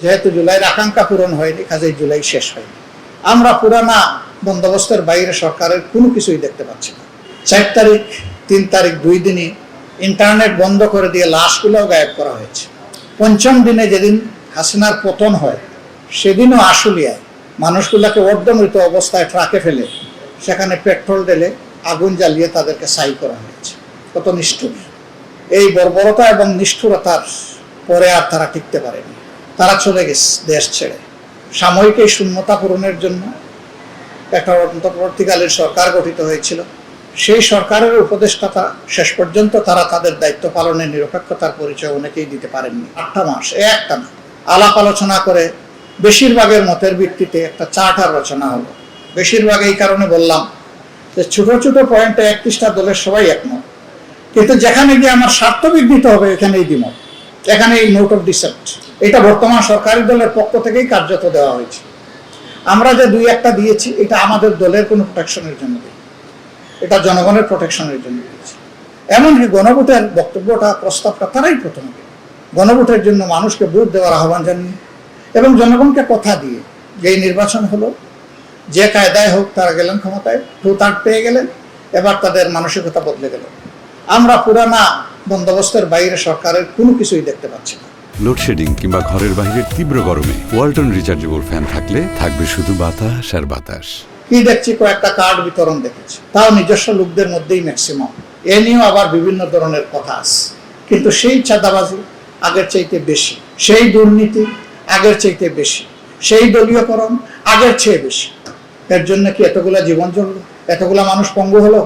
যেহেতু জুলাইয়ের আকাঙ্ক্ষা পূরণ হয়নি, কাজেই জুলাই শেষ হয়নি। আমরা পুরানা বন্দোবস্তের বাইরে সরকারের কোনো কিছুই দেখতে পাচ্ছি না। 4 তারিখ 3 তারিখ 2 দিনই ইন্টারনেট বন্ধ করে দিয়ে লাশগুলোও গায়েব করা হয়েছে। 5ম দিনে যেদিন হাসিনার পতন হয় সেদিনও আশুলিয়ায় মানুষগুলোকে অর্ধমৃত অবস্থায় ট্রাকে ফেলে সেখানে পেট্রোল ঢেলে আগুন জ্বালিয়ে তাদেরকে ছাই করা হয়েছে। কত নিষ্ঠুর! এই বর্বরতা এবং নিষ্ঠুরতার পরে আর তারা টিকতে পারেনি, তারা চলে গেছে দেশ ছেড়ে। সাময়িক এই শূন্যতা পূরণের জন্য একটা অন্তর্বর্তীকালীন সরকার গঠিত হয়েছিল। সেই সরকারের উপদেষ্টা শেষ পর্যন্ত তারা তাদের দায়িত্ব পালনের নিরপেক্ষতার পরিচয় অনেকেই দিতে পারেননি। 8টা মাস একটা না আলাপ আলোচনা করে বেশিরভাগের মতের ভিত্তিতে একটা চার্টার রচনা হলো। বেশিরভাগ এই কারণে বললাম যে ছোট ছোট পয়েন্টে 31টা দলের সবাই একমত, কিন্তু যেখানে গিয়ে আমার স্বার্থ বিঘ্নিত হবে এখানেই দ্বিমত, এখানে এই নোট অফ ডিসেন্ট। এটা বর্তমান সরকারি দলের পক্ষ থেকেই কার্যত দেওয়া হয়েছে। আমরা যে 2-1টা দিয়েছি এটা আমাদের দলের কোনো প্রোটেকশনের জন্য দিই, এটা জনগণের প্রোটেকশনের জন্য দিয়েছি। এমনকি গণভোটের বক্তব্যটা প্রস্তাবটা তারাই প্রথমে গণভোটের জন্য মানুষকে ভোট দেওয়ার আহ্বান জানিয়ে এবং জনগণকে কথা দিয়ে যে নির্বাচন হলো, যে কায়দায় হোক তারা গেলেন ক্ষমতায়, 2/3 পেয়ে গেলেন, এবার তাদের মানসিকতা বদলে গেল। আমরা পুরানা বন্দোবস্তের বাইরে সরকারের কোনো কিছুই দেখতে পাচ্ছি না। লোডশেডিং কিংবা ঘরের বাইরের তীব্র গরমে ওয়ালটন রিচার্জেবল ফ্যান থাকলে থাকবে শুধু বাতাস আর বাতাস। কি দেখছি, কয়েকটা কার্ড বিতরণ দেখেছি, তাও নিজস্ব লোকদের মধ্যেই ম্যাক্সিমাম। এ নিয়েও আবার বিভিন্ন ধরনের কথা আছে, কিন্তু সেই চাঁদাবাজি আগের চাইতে বেশি, সেই দুর্নীতি আগের চাইতে বেশি, সেই দলীয়করণ আগের চেয়ে বেশি। এর জন্য কি এতগুলা জীবন চললো, এতগুলা মানুষ পঙ্গু হলো?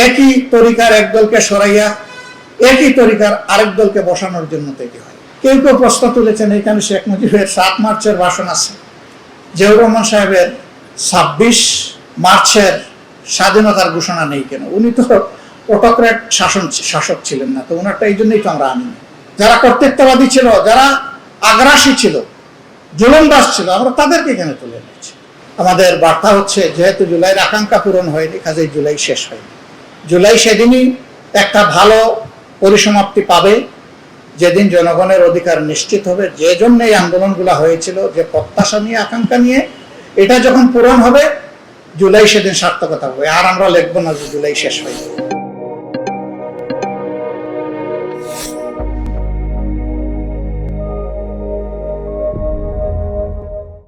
একই তরিকার এক দলকে সরাইয়া একই তরিকার আরেক দলকে বসানোর জন্য তৈরি হয়। কেউ কেউ প্রশ্ন তুলেছেন এখানে শেখ মুজিবের 7 মার্চের ভাষণ আছে, জিয়াউর রহমান সাহেবের 26 মার্চের স্বাধীনতার ঘোষণা নেই কেন? উনি তো অটোক্র্যাট শাসক ছিলেন না, তো ওনারটা এই জন্যই তো আমরা আনি। যারা কর্তৃত্ববাদী ছিল, যারা আগ্রাসী ছিল, জুলুমবাজ ছিল, আমরা তাদেরকে এখানে তুলে এনেছি। আমাদের বার্তা হচ্ছে যেহেতু জুলাইয়ের আকাঙ্ক্ষা পূরণ হয়নি, কাজেই জুলাই শেষ হয়নি। জুলাই সেদিনই একটা ভালো পরিসমাপ্তি পাবে যেদিন জনগণের অধিকার নিশ্চিত হবে, যে জন্য এই আন্দোলনগুলো হয়েছিল, যে প্রত্যাশা নিয়ে আকাঙ্ক্ষা নিয়ে, এটা যখন পূরণ হবে জুলাই সেদিন সার্থকতা হবে। আর আমরা লিখবো না যে জুলাই শেষ হয়নি।